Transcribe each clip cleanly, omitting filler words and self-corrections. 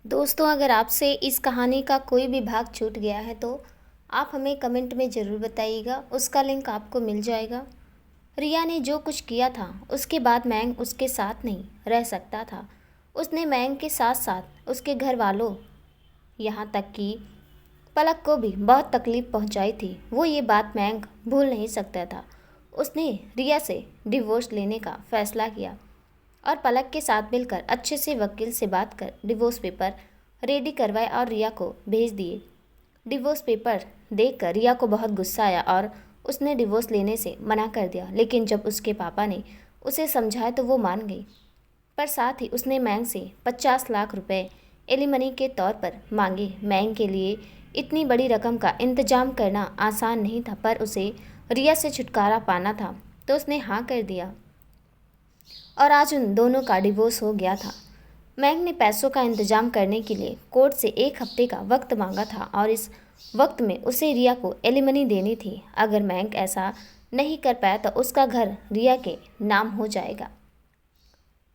दोस्तों, अगर आपसे इस कहानी का कोई भी भाग छूट गया है तो आप हमें कमेंट में ज़रूर बताइएगा। उसका लिंक आपको मिल जाएगा। रिया ने जो कुछ किया था उसके बाद मैंग उसके साथ नहीं रह सकता था। उसने मैंग के साथ साथ उसके घर वालों, यहाँ तक कि पलक को भी बहुत तकलीफ पहुंचाई थी। वो ये बात मैंग भूल नहीं सकता था। उसने रिया से डिवोर्स लेने का फैसला किया और पलक के साथ मिलकर अच्छे से वकील से बात कर डिवोर्स पेपर रेडी करवाए और रिया को भेज दिए। डिवोर्स पेपर देखकर रिया को बहुत गुस्सा आया और उसने डिवोर्स लेने से मना कर दिया। लेकिन जब उसके पापा ने उसे समझाया तो वो मान गई। पर साथ ही उसने मैंग से 50 लाख रुपए एलिमनी के तौर पर मांगे। मैंग के लिए इतनी बड़ी रकम का इंतजाम करना आसान नहीं था, पर उसे रिया से छुटकारा पाना था तो उसने हाँ कर दिया और आज उन दोनों का डिवोर्स हो गया था। मैंग ने पैसों का इंतजाम करने के लिए कोर्ट से 1 हफ्ते का वक्त मांगा था और इस वक्त में उसे रिया को एलिमनी देनी थी। अगर मैंग ऐसा नहीं कर पाया तो उसका घर रिया के नाम हो जाएगा।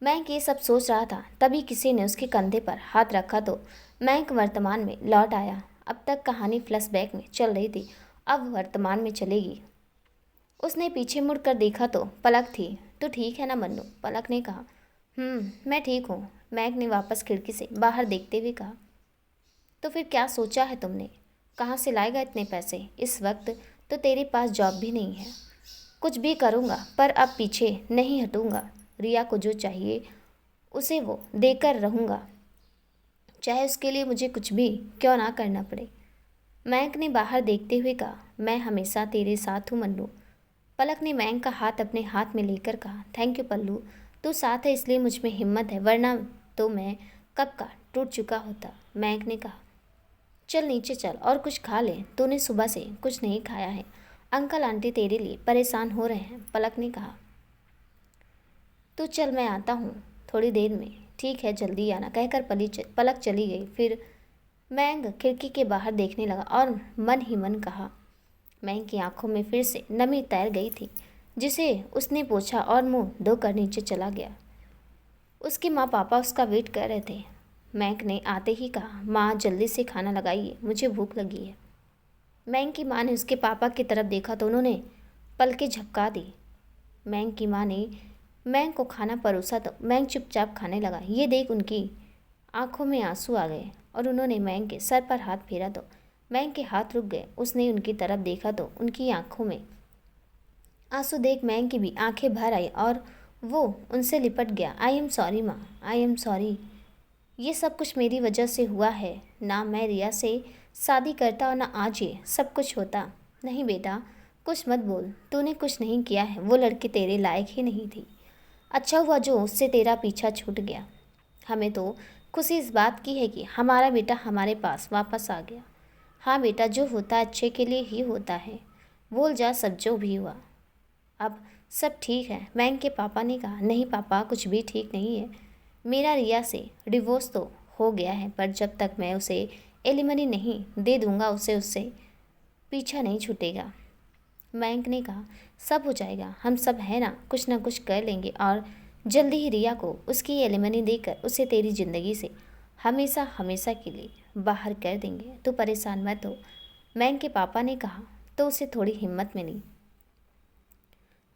मैंग ये सब सोच रहा था, तभी किसी ने उसके कंधे पर हाथ रखा तो मैंग वर्तमान में लौट आया। अब तक कहानी फ्लैशबैक में चल रही थी, अब वर्तमान में चलेगी। उसने पीछे मुड़कर देखा तो पलक थी। तो ठीक है ना मन्नू? पलक ने कहा। मैं ठीक हूँ, मैग ने वापस खिड़की से बाहर देखते हुए कहा। तो फिर क्या सोचा है तुमने? कहाँ से लाएगा इतने पैसे? इस वक्त तो तेरे पास जॉब भी नहीं है। कुछ भी करूँगा, पर अब पीछे नहीं हटूँगा। रिया को जो चाहिए उसे वो देकर रहूँगा, चाहे उसके लिए मुझे कुछ भी क्यों ना करना पड़े। मैंग ने बाहर देखते हुए कहा। मैं हमेशा तेरे साथ हूँ मन्नू। पलक ने मैंग का हाथ अपने हाथ में लेकर कहा। थैंक यू पल्लू, तू साथ है इसलिए मुझ में हिम्मत है, वरना तो मैं कब का टूट चुका होता। मैंग ने कहा। चल नीचे चल और कुछ खा ले, तूने सुबह से कुछ नहीं खाया है। अंकल आंटी तेरे लिए परेशान हो रहे हैं, पलक ने कहा। तू चल, मैं आता हूँ थोड़ी देर में। ठीक है, जल्दी आना, कहकर पलक चली गई। फिर मैंग खिड़की के बाहर देखने लगा और मन ही मन कहा। मैंग की आंखों में फिर से नमी तैर गई थी, जिसे उसने पोंछा और मुंह धोकर नीचे चला गया। उसके माँ पापा उसका वेट कर रहे थे। मैंग ने आते ही कहा, माँ जल्दी से खाना लगाइए, मुझे भूख लगी है। मैंग की माँ ने उसके पापा की तरफ देखा तो उन्होंने पलकें झपका दी। मैंग की माँ ने मैंग को खाना परोसा तो मैंग चुपचाप खाने लगा। ये देख उनकी आंखों में आंसू आ गए और उन्होंने मैंग के सर पर हाथ फेरा तो मैंग के हाथ रुक गए। उसने उनकी तरफ देखा तो उनकी आंखों में आंसू देख मैंग की भी आंखें भर आई और वो उनसे लिपट गया। आई एम सॉरी माँ, आई एम सॉरी। ये सब कुछ मेरी वजह से हुआ है। ना मैं रिया से शादी करता और ना आज ये सब कुछ होता। नहीं बेटा, कुछ मत बोल, तूने कुछ नहीं किया है। वो लड़की तेरे लायक ही नहीं थी। अच्छा हुआ जो उससे तेरा पीछा छूट गया। हमें तो खुशी इस बात की है कि हमारा बेटा हमारे पास वापस आ गया। हाँ बेटा, जो होता है अच्छे के लिए ही होता है। भूल जा सब जो भी हुआ, अब सब ठीक है। मैंग के पापा ने कहा। नहीं पापा, कुछ भी ठीक नहीं है। मेरा रिया से डिवोर्स तो हो गया है, पर जब तक मैं उसे एलिमनी नहीं दे दूंगा उसे उससे पीछा नहीं छूटेगा। मैंग ने कहा। सब हो जाएगा, हम सब है ना कुछ कर लेंगे और जल्दी ही रिया को उसकी एलिमनी देकर उसे तेरी ज़िंदगी से हमेशा हमेशा के लिए बाहर कर देंगे। तू परेशान मत हो, मैंग के पापा ने कहा तो उसे थोड़ी हिम्मत मिली।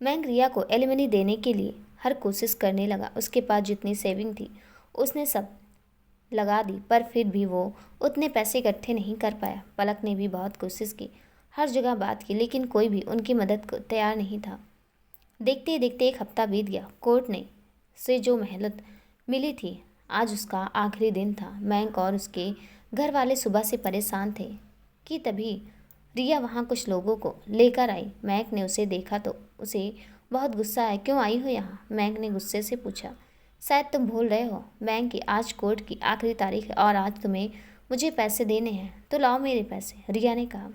मैंग रिया को एलिमनी देने के लिए हर कोशिश करने लगा। उसके पास जितनी सेविंग थी उसने सब लगा दी, पर फिर भी वो उतने पैसे इकट्ठे नहीं कर पाया। पलक ने भी बहुत कोशिश की, हर जगह बात की, लेकिन कोई भी उनकी मदद को तैयार नहीं था। देखते ही देखते 1 हफ्ता बीत गया। कोर्ट ने से जो मोहलत मिली थी, आज उसका आखिरी दिन था। मैंग और उसके घर वाले सुबह से परेशान थे कि तभी रिया वहाँ कुछ लोगों को लेकर आई। मैंग ने उसे देखा तो उसे बहुत गुस्सा आया। क्यों आई हो यहाँ? मैंग ने गुस्से से पूछा। शायद तुम भूल रहे हो मैंग कि आज कोर्ट की आखिरी तारीख है और आज तुम्हें मुझे पैसे देने हैं, तो लाओ मेरे पैसे, रिया ने कहा।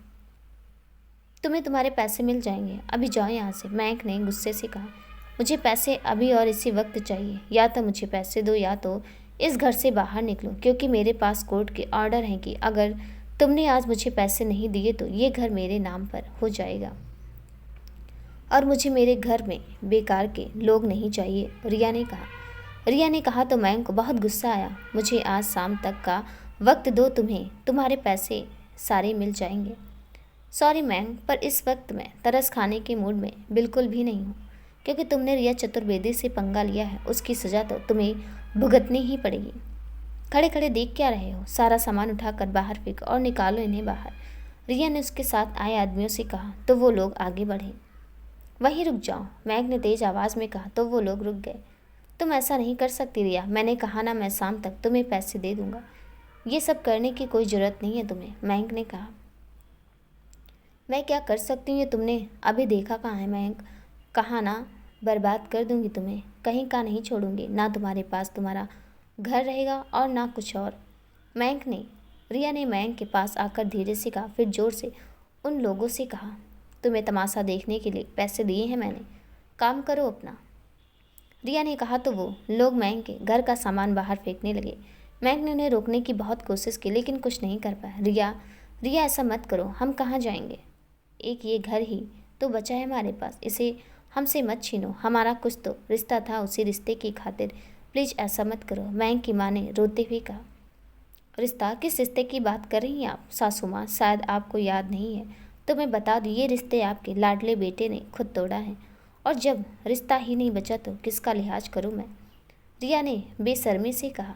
तुम्हें तुम्हारे पैसे मिल जाएंगे, अभी जाओ यहाँ से, मैंग ने गुस्से से कहा। मुझे पैसे अभी और इसी वक्त चाहिए। या तो मुझे पैसे दो या तो इस घर से बाहर निकलो, क्योंकि मेरे पास कोर्ट के ऑर्डर हैं कि अगर तुमने आज मुझे पैसे नहीं दिए तो ये घर मेरे नाम पर हो जाएगा और मुझे मेरे घर में बेकार के लोग नहीं चाहिए, रिया ने कहा। रिया ने कहा तो मयंक को बहुत गुस्सा आया। मुझे आज शाम तक का वक्त दो, तुम्हें तुम्हारे पैसे सारे मिल जाएंगे। सॉरी मयंक, पर इस वक्त मैं तरस खाने के मूड में बिल्कुल भी नहीं हूँ, क्योंकि तुमने रिया चतुर्वेदी से पंगा लिया है, उसकी सज़ा तो तुम्हें भुगतनी ही पड़ेगी। खड़े खड़े देख क्या रहे हो, सारा सामान उठाकर बाहर फेंको और निकालो इन्हें बाहर। रिया ने उसके साथ आए आदमियों से कहा तो वो लोग आगे बढ़े। वहीं रुक जाओ, मैग ने तेज आवाज़ में कहा तो वो लोग रुक गए। तुम ऐसा नहीं कर सकती रिया, मैंने कहा ना, मैं शाम तक तुम्हें पैसे दे दूंगा। ये सब करने की कोई ज़रूरत नहीं है तुम्हें, मैंग ने कहा। मैं क्या कर सकती हूँ ये तुमने अभी देखा कहाँ है मैंग, कहा ना बर्बाद कर दूंगी तुम्हें, कहीं का नहीं छोड़ूंगी, ना तुम्हारे पास तुम्हारा घर रहेगा और ना कुछ और। मैंग ने रिया ने मैंग के पास आकर धीरे से कहा, फिर जोर से उन लोगों से कहा, तुम्हें तमाशा देखने के लिए पैसे दिए हैं मैंने, काम करो अपना। रिया ने कहा तो वो लोग मैंग के घर का सामान बाहर फेंकने लगे। मैंग ने उन्हें रोकने की बहुत कोशिश की लेकिन कुछ नहीं कर पाया। रिया रिया ऐसा मत करो, हम कहाँ जाएंगे, एक ये घर ही तो बचा है हमारे पास, इसे हमसे मत छीनो, हमारा कुछ तो रिश्ता था, उसी रिश्ते की खातिर प्लीज़ ऐसा मत करो। मैंग की माँ ने रोते हुए कहा। रिश्ता? किस रिश्ते की बात कर रही हैं आप सासू माँ, शायद आपको याद नहीं है तो मैं बता दूँ, ये रिश्ते आपके लाडले बेटे ने खुद तोड़ा है, और जब रिश्ता ही नहीं बचा तो किसका लिहाज करूँ मैं, रिया ने बेशर्मी से कहा।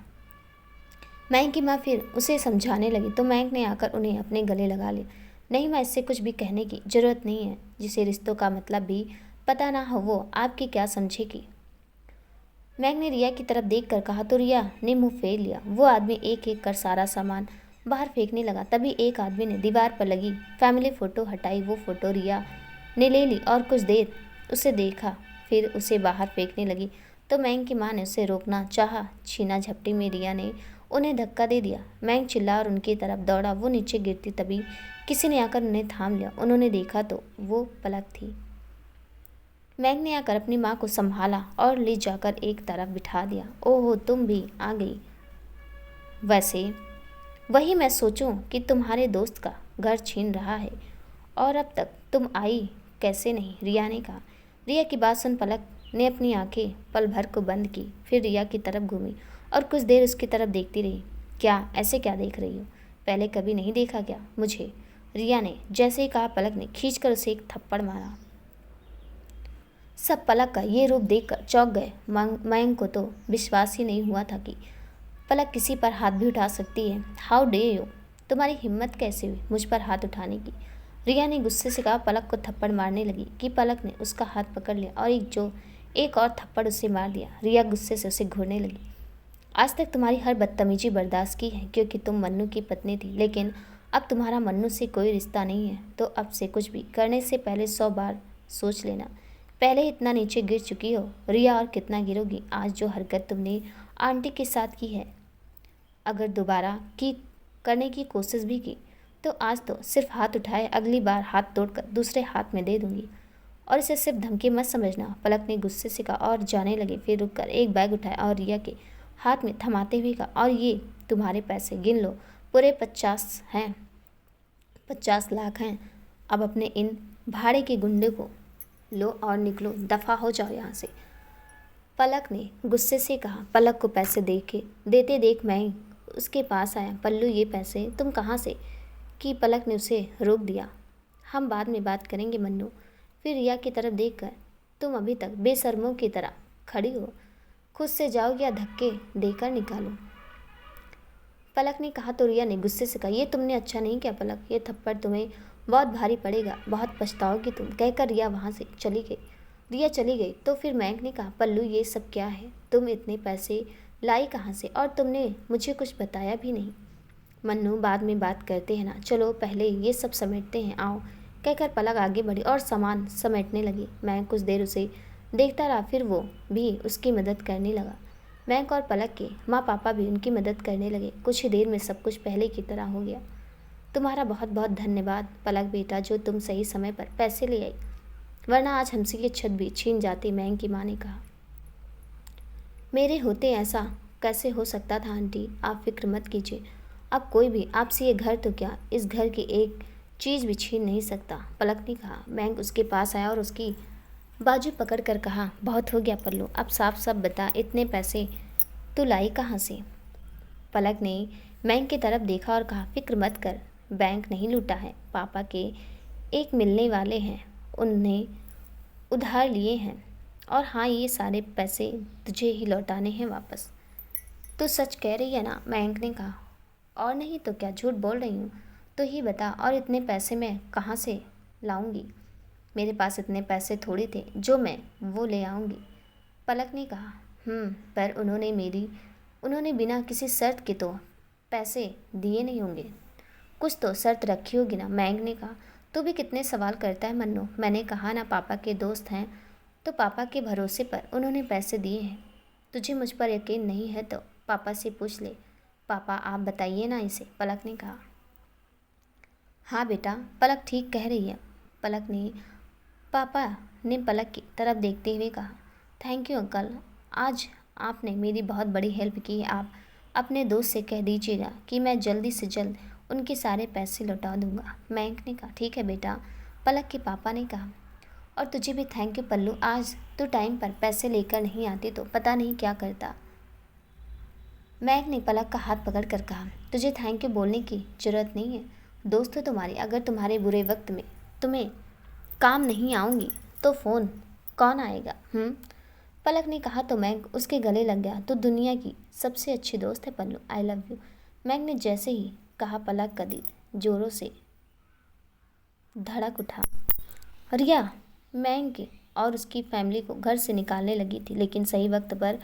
मैंग की माँ फिर उसे समझाने लगी तो मैंग ने आकर उन्हें अपने गले लगा लिया। नहीं, मैं इससे कुछ भी कहने की ज़रूरत नहीं है, जिसे रिश्तों का मतलब भी पता ना हो वो आपकी क्या समझेगी। मैंग ने रिया की तरफ देख कर कहा तो रिया ने मुंह फेर लिया। वो आदमी एक एक कर सारा सामान बाहर फेंकने लगा। तभी एक आदमी ने दीवार पर लगी फैमिली फ़ोटो हटाई। वो फ़ोटो रिया ने ले ली और कुछ देर उसे देखा, फिर उसे बाहर फेंकने लगी तो मैंग की माँ ने उसे रोकना चाहा। छीना झपटी में रिया ने उन्हें धक्का दे दिया। मैंग चिल्ला और उनकी तरफ दौड़ा। वो नीचे गिरती तभी किसी ने आकर उन्हें थाम लिया। उन्होंने देखा तो वो पलक थी। मैंग ने आकर अपनी माँ को संभाला और ले जाकर एक तरफ बिठा दिया। ओहो, तुम भी आ गई। वैसे वही मैं सोचूं कि तुम्हारे दोस्त का घर छीन रहा है और अब तक तुम आई कैसे नहीं, रिया ने कहा। रिया की बात सुन पलक ने अपनी आंखें पल भर को बंद की, फिर रिया की तरफ घूमी और कुछ देर उसकी तरफ देखती रही। क्या ऐसे क्या देख रही हो, पहले कभी नहीं देखा क्या मुझे, रिया ने जैसे ही कहा पलक ने खींचकर उसे एक थप्पड़ मारा। सब पलक का ये रूप देखकर चौंक गए। मयंक को तो विश्वास ही नहीं हुआ था कि पलक किसी पर हाथ भी उठा सकती है। हाउ डे यू, तुम्हारी हिम्मत कैसे हुई मुझ पर हाथ उठाने की, रिया ने गुस्से से कहा। पलक को थप्पड़ मारने लगी कि पलक ने उसका हाथ पकड़ लिया और एक और थप्पड़ उसे मार दिया। रिया गुस्से से उसे घूरने लगी। आज तक तुम्हारी हर बदतमीजी बर्दाश्त की है क्योंकि तुम मन्नू की पत्नी थी, लेकिन अब तुम्हारा मन्नू से कोई रिश्ता नहीं है, तो अब से कुछ भी करने से पहले 100 बार सोच लेना। पहले ही इतना नीचे गिर चुकी हो रिया, और कितना गिरोगी। आज जो हरकत तुमने आंटी के साथ की है, अगर दोबारा करने की कोशिश भी की तो आज तो सिर्फ हाथ उठाए, अगली बार हाथ तोड़कर दूसरे हाथ में दे दूंगी, और इसे सिर्फ धमकी मत समझना। पलक ने गुस्से से कहा और जाने लगे। फिर रुककर एक बैग उठाया और रिया के हाथ में थमाते हुए कहा, और ये तुम्हारे पैसे गिन लो, पूरे 50 हैं, 50 लाख हैं। अब अपने इन भाड़े के गुंडे को लो और निकलो, दफ़ा हो जाओ यहाँ से, पलक ने गुस्से से कहा। पलक को पैसे देते देख मैं उसके पास आया। पल्लू, ये पैसे तुम कहाँ से, कि पलक ने उसे रोक दिया। हम बाद में बात करेंगे मन्नू। फिर रिया की तरफ देखकर, तुम अभी तक बेशर्मों की तरह खड़ी हो, खुद से जाओ या धक्के देकर निकालो, पलक ने कहा। तो रिया ने गुस्से से कहा, ये तुमने अच्छा नहीं किया पलक, ये थप्पड़ तुम्हें बहुत भारी पड़ेगा, बहुत पछताओगी तुम, कहकर रिया वहाँ से चली गई। रिया चली गई तो फिर मैंग ने कहा, पल्लू ये सब क्या है, तुम इतने पैसे लाई कहाँ से, और तुमने मुझे कुछ बताया भी नहीं। मन्नू, बाद में बात करते हैं ना, चलो पहले ये सब समेटते हैं, आओ, कहकर पलक आगे बढ़ी और सामान समेटने लगी। मैं कुछ देर उसे देखता रहा, फिर वो भी उसकी मदद करने लगा। मैंक और पलक के माँ पापा भी उनकी मदद करने लगे। कुछ ही देर में सब कुछ पहले की तरह हो गया। तुम्हारा बहुत बहुत धन्यवाद पलक बेटा, जो तुम सही समय पर पैसे ले आई, वरना आज हमसे ये छत भी छीन जाती, मैंक की माँ ने कहा। मेरे होते ऐसा कैसे हो सकता था आंटी, आप फिक्र मत कीजिए, अब कोई भी आपसे ये घर तो क्या, इस घर की एक चीज़ भी छीन नहीं सकता, पलक ने कहा। मैंक उसके पास आया और उसकी बाजू पकड़ कर कहा, बहुत हो गया पल्लू, अब साफ साफ बता, इतने पैसे तू लाई कहाँ से? पलक ने बैंक की तरफ देखा और कहा, फिक्र मत कर, बैंक नहीं लूटा है, पापा के एक मिलने वाले हैं, उन्हें उधार लिए हैं। और हाँ, ये सारे पैसे तुझे ही लौटाने हैं वापस। तू सच कह रही है ना? मयंक ने कहा। और नहीं तो क्या, झूठ बोल रही हूँ? तो ही बता, और इतने पैसे मैं कहाँ से लाऊंगी? मेरे पास इतने पैसे थोड़ी थे जो मैं वो ले आऊँगी। पलक ने कहा, पर उन्होंने बिना किसी शर्त के तो पैसे दिए नहीं होंगे, कुछ तो शर्त रखी होगी ना? मयंक ने कहा, तू भी कितने सवाल करता है मन्नू, मैंने कहा ना पापा के दोस्त हैं, तो पापा के भरोसे पर उन्होंने पैसे दिए हैं। तुझे मुझ पर यकीन नहीं है तो पापा से पूछ ले। पापा आप बताइए ना इसे, पलक ने कहा। हाँ बेटा, पलक ठीक कह रही है। पापा ने पलक की तरफ देखते हुए कहा, थैंक यू अंकल, आज आपने मेरी बहुत बड़ी हेल्प की है। आप अपने दोस्त से कह दीजिएगा कि मैं जल्दी से जल्द उनके सारे पैसे लौटा दूंगा। मयंक ने कहा, ठीक है बेटा, पलक के पापा ने कहा। और तुझे भी थैंक यू पल्लू, आज तू टाइम पर पैसे लेकर नहीं आती तो पता नहीं क्या करता। मयंक ने पलक का हाथ पकड़ कर कहा, तुझे थैंक यू बोलने की ज़रूरत नहीं है, दोस्त हो तुम्हारी, अगर तुम्हारे बुरे वक्त में तुम्हें काम नहीं आऊँगी तो फ़ोन कौन आएगा? पलक ने कहा तो मयंक उसके गले लग गया। तो दुनिया की सबसे अच्छी दोस्त है पल्लू, आई लव यू। मयंक ने जैसे ही कहा, पलक का दिल जोरों से धड़क उठा। रिया मयंक और उसकी फैमिली को घर से निकालने लगी थी, लेकिन सही वक्त पर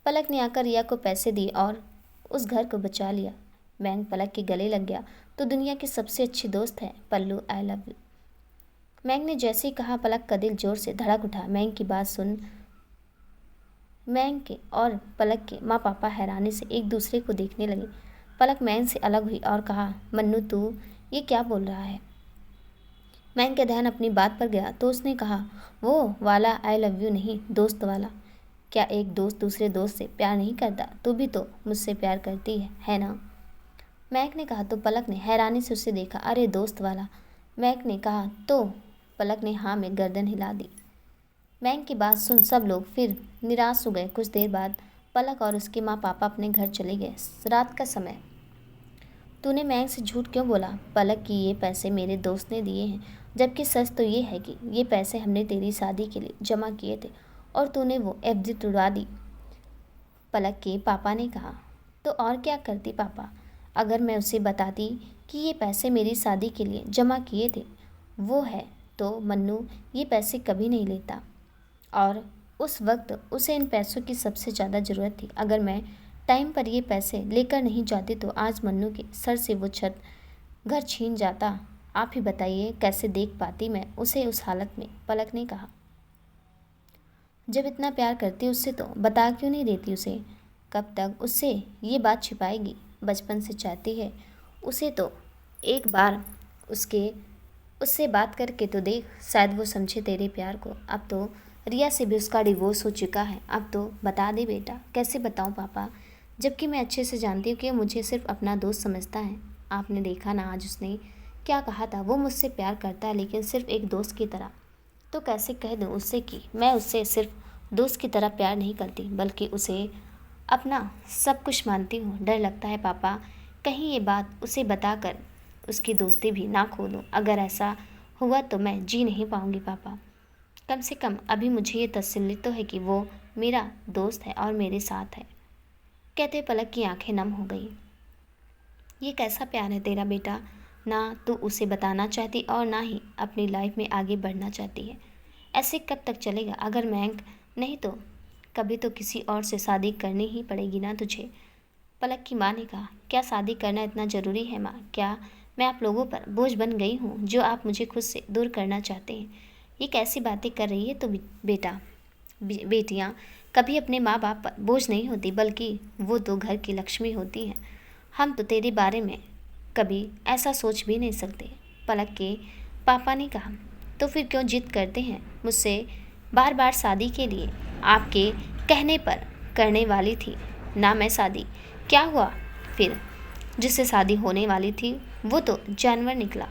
पलक ने आकर रिया को पैसे दिए और उस घर को बचा लिया। मयंक पलक के गले लग गया। तो दुनिया की सबसे अच्छी दोस्त है पल्लू, आई लव यू। मयंक ने जैसे ही कहा, पलक का दिल जोर से धड़क उठा। मयंक की बात सुन मयंक के और पलक के माँ पापा हैरानी से एक दूसरे को देखने लगे। पलक मयंक से अलग हुई और कहा, मन्नू तू ये क्या बोल रहा है? मयंक का ध्यान अपनी बात पर गया तो उसने कहा, वो वाला आई लव यू नहीं, दोस्त वाला। क्या एक दोस्त दूसरे दोस्त से प्यार नहीं करता? तू भी तो मुझसे प्यार करती है ना? मयंक ने कहा। तो पलक ने हैरानी से उसे देखा। अरे दोस्त वाला, मयंक ने कहा। तो पलक ने हाँ में गर्दन हिला दी। मयंक की बात सुन सब लोग फिर निराश हो गए। कुछ देर बाद पलक और उसके माँ पापा अपने घर चले गए। रात का समय। तूने मयंक से झूठ क्यों बोला पलक कि ये पैसे मेरे दोस्त ने दिए हैं, जबकि सच तो ये है कि ये पैसे हमने तेरी शादी के लिए जमा किए थे और तूने वो एफडी उड़ा दी? पलक के पापा ने कहा। तो और क्या करती पापा, अगर मैं उसे बताती कि ये पैसे मेरी शादी के लिए जमा किए थे वो है तो मन्नू ये पैसे कभी नहीं लेता, और उस वक्त उसे इन पैसों की सबसे ज़्यादा ज़रूरत थी। अगर मैं टाइम पर ये पैसे लेकर नहीं जाती तो आज मन्नू के सर से वो छत घर छीन जाता। आप ही बताइए कैसे देख पाती मैं उसे उस हालत में? पलक ने कहा। जब इतना प्यार करती उससे तो बता क्यों नहीं देती उसे? कब तक उससे ये बात छिपाएगी? बचपन से चाहती है उसे, तो एक बार उससे बात करके तो देख, शायद वो समझे तेरे प्यार को। अब तो रिया से भी उसका डिवोर्स हो चुका है, अब तो बता दे बेटा। कैसे बताऊं पापा, जबकि मैं अच्छे से जानती हूँ कि मुझे सिर्फ अपना दोस्त समझता है। आपने देखा ना आज उसने क्या कहा था, वो मुझसे प्यार करता है लेकिन सिर्फ एक दोस्त की तरह। तो कैसे कह दूँ उससे कि मैं उससे सिर्फ दोस्त की तरह प्यार नहीं करती बल्कि उसे अपना सब कुछ मानती हूँ। डर लगता है पापा, कहीं ये बात उसे बताकर उसकी दोस्ती भी ना खो दूँ। अगर ऐसा हुआ तो मैं जी नहीं पाऊँगी पापा। कम से कम अभी मुझे ये तसल्ली तो है कि वो मेरा दोस्त है और मेरे साथ है। कहते पलक की आंखें नम हो गई। ये कैसा प्यार है तेरा बेटा? ना तू उसे बताना चाहती और ना ही अपनी लाइफ में आगे बढ़ना चाहती है। ऐसे कब तक चलेगा? अगर मयंक नहीं तो कभी तो किसी और से शादी करनी ही पड़ेगी ना तुझे। पलक की माँ ने कहा, क्या शादी करना इतना ज़रूरी है माँ? क्या मैं आप लोगों पर बोझ बन गई हूँ जो आप मुझे खुद से दूर करना चाहते हैं? ये कैसी बातें कर रही है तो बेटा? बेटियाँ कभी अपने माँ बाप पर बोझ नहीं होती बल्कि वो तो घर की लक्ष्मी होती हैं। हम तो तेरे बारे में कभी ऐसा सोच भी नहीं सकते। पलक के पापा ने कहा। तो फिर क्यों जिद करते हैं मुझसे बार बार शादी के लिए? आपके कहने पर करने वाली थी ना मैं शादी। क्या हुआ फिर? जिससे शादी होने वाली थी वो तो जानवर निकला।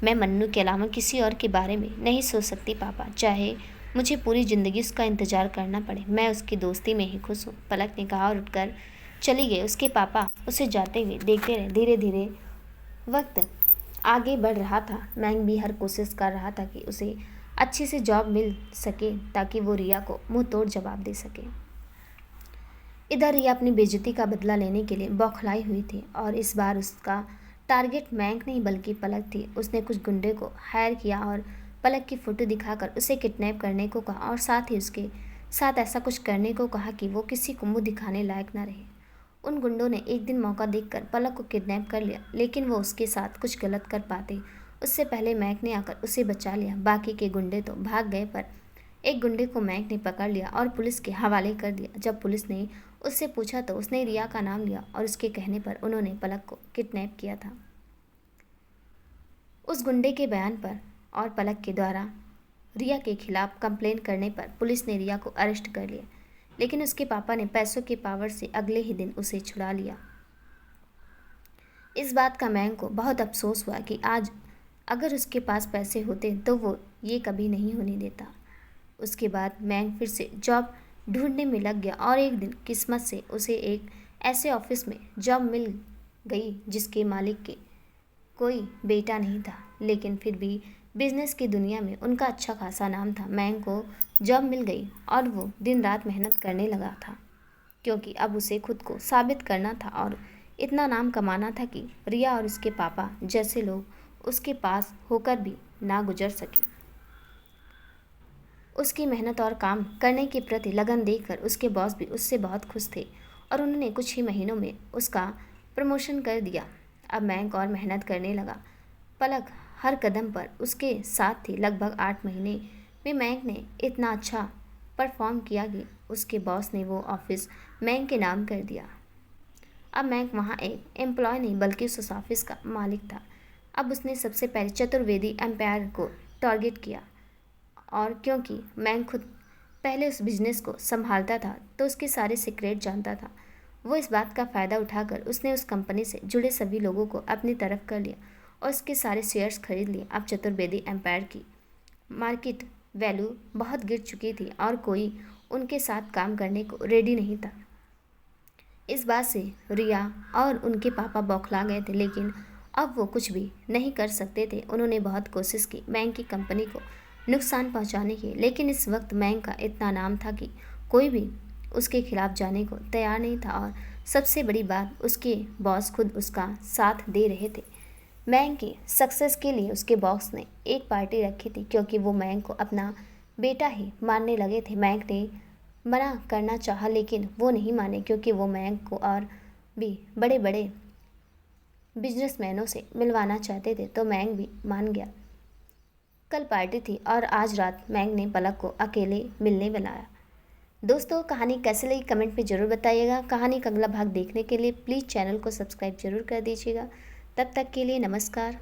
मैं मन्नू के अलावा किसी और के बारे में नहीं सोच सकती पापा, चाहे मुझे पूरी ज़िंदगी उसका इंतज़ार करना पड़े, मैं उसकी दोस्ती में ही खुश हूँ, पलक ने कहा और उठकर चली गई। उसके पापा उसे जाते हुए देखते रहे। धीरे धीरे वक्त आगे बढ़ रहा था। मैंग भी हर कोशिश कर रहा था कि उसे अच्छी सी जॉब मिल सके ताकि वो रिया को मुंह तोड़ जवाब दे सके। इधर रिया अपनी बेइज्जती का बदला लेने के लिए बौखलाई हुई थी और इस बार उसका टारगेट मैंग नहीं बल्कि पलक थी। उसने कुछ गुंडे को हायर किया और पलक की फ़ोटो दिखाकर उसे किडनैप करने को कहा और साथ ही उसके साथ ऐसा कुछ करने को कहा कि वो किसी को मुंह दिखाने लायक न रहे। उन गुंडों ने एक दिन मौका देखकर पलक को किडनैप कर लिया, लेकिन वो उसके साथ कुछ गलत कर पाते उससे पहले मैक ने आकर उसे बचा लिया। बाकी के गुंडे तो भाग गए, पर एक गुंडे को मैक ने पकड़ लिया और पुलिस के हवाले कर दिया। जब पुलिस ने उससे पूछा तो उसने रिया का नाम लिया और उसके कहने पर उन्होंने पलक को किडनैप किया था। उस गुंडे के बयान पर और पलक के द्वारा रिया के खिलाफ कंप्लेन करने पर पुलिस ने रिया को अरेस्ट कर लिया, लेकिन उसके पापा ने पैसों के पावर से अगले ही दिन उसे छुड़ा लिया। इस बात का मैंग को बहुत अफसोस हुआ कि आज अगर उसके पास पैसे होते तो वो ये कभी नहीं होने देता। उसके बाद मैंग फिर से जॉब ढूंढने में लग गया और एक दिन किस्मत से उसे एक ऐसे ऑफिस में जॉब मिल गई जिसके मालिक के कोई बेटा नहीं था, लेकिन फिर भी बिजनेस की दुनिया में उनका अच्छा खासा नाम था। मैंग को जॉब मिल गई और वो दिन रात मेहनत करने लगा था, क्योंकि अब उसे खुद को साबित करना था और इतना नाम कमाना था कि रिया और उसके पापा जैसे लोग उसके पास होकर भी ना गुजर सके। उसकी मेहनत और काम करने के प्रति लगन देखकर उसके बॉस भी उससे बहुत खुश थे और उन्होंने कुछ ही महीनों में उसका प्रमोशन कर दिया। अब मैंग और मेहनत करने लगा। पलक हर कदम पर उसके साथ थी। लगभग 8 महीने में मैंग ने इतना अच्छा परफॉर्म किया कि उसके बॉस ने वो ऑफिस मैंग के नाम कर दिया। अब मैंग वहाँ एक एम्प्लॉय नहीं बल्कि उस ऑफिस का मालिक था। अब उसने सबसे पहले चतुर्वेदी एम्पायर को टारगेट किया और क्योंकि मैंग खुद पहले उस बिजनेस को संभालता था तो उसके सारे सीक्रेट जानता था। वो इस बात का फ़ायदा उठाकर उसने उस कंपनी से जुड़े सभी लोगों को अपनी तरफ कर लिया और उसके सारे शेयर्स खरीद लिए। अब चतुर्वेदी एम्पायर की मार्केट वैल्यू बहुत गिर चुकी थी और कोई उनके साथ काम करने को रेडी नहीं था। इस बात से रिया और उनके पापा बौखला गए थे, लेकिन अब वो कुछ भी नहीं कर सकते थे। उन्होंने बहुत कोशिश की मैंग की कंपनी को नुकसान पहुंचाने की, लेकिन इस वक्त मैंग का इतना नाम था कि कोई भी उसके खिलाफ जाने को तैयार नहीं था और सबसे बड़ी बात उसके बॉस खुद उसका साथ दे रहे थे। मैंग की सक्सेस के लिए उसके बॉस ने एक पार्टी रखी थी, क्योंकि वो मैंग को अपना बेटा ही मानने लगे थे। मैंग ने मना करना चाहा, लेकिन वो नहीं माने, क्योंकि वो मैंग को और भी बड़े बड़े बिजनेसमैनों से मिलवाना चाहते थे। तो मैंग भी मान गया। कल पार्टी थी और आज रात मैंग ने पलक को अकेले मिलने बुलाया। दोस्तों, कहानी कैसे लगी कमेंट में ज़रूर बताइएगा। कहानी का अगला भाग देखने के लिए प्लीज़ चैनल को सब्सक्राइब जरूर कर दीजिएगा। तब तक के लिए नमस्कार।